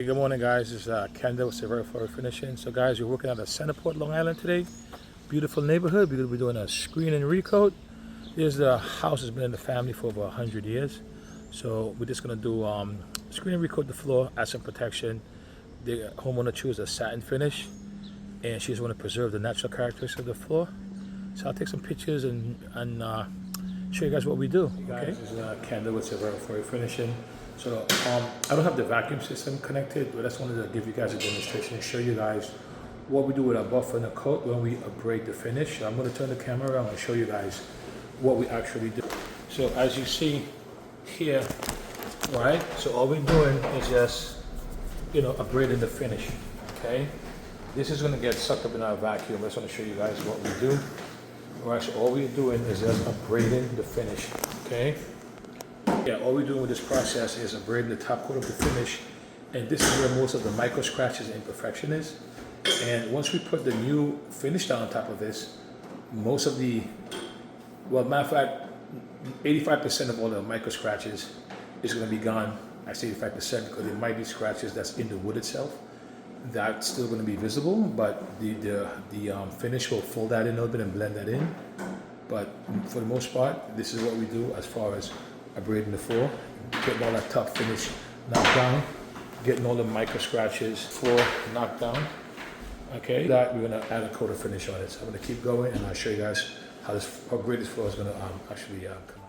Good morning, guys. This is Kendall with Savera Wood Floor Refinishing. So, guys, we're working out of Centerport, Long Island today. Beautiful neighborhood. We're going to be doing a screen and recoat. The house has been in the family for over 100 years. So, we're just going to do screen and recoat the floor, add some protection. The homeowner chose a satin finish, and she just want to preserve the natural characteristics of the floor. So, I'll take some pictures and show you guys what we do. Okay, this is Kendall with Savera Wood Floor Refinishing. So I don't have the vacuum system connected, but I just wanted to give you guys a demonstration and show you guys what we do with our buffer and a coat when we abrade the finish. So I'm going to turn the camera around and show you guys what we actually do. So as you see here, right, so all we're doing is just, abrading the finish, okay? This is going to get sucked up in our vacuum. I just want to show you guys what we do. All right, so all we're doing is just abrading the finish, okay? Yeah, all we're doing with this process is abrading the top coat of the finish, and this is where most of the micro scratches and imperfection is. And once we put the new finish down on top of this, most of the, matter of fact, 85% of all the micro scratches is going to be gone. I say 85% because there might be scratches that's in the wood itself. That's still going to be visible, but the finish will fold that in a little bit and blend that in. But for the most part, this is what we do as far as abrading the floor, getting all that top finish knocked down, getting all the micro scratches, floor knocked down. Okay, that we're gonna add a coat of finish on it. So I'm gonna keep going, and I'll show you guys how great this floor is gonna actually come.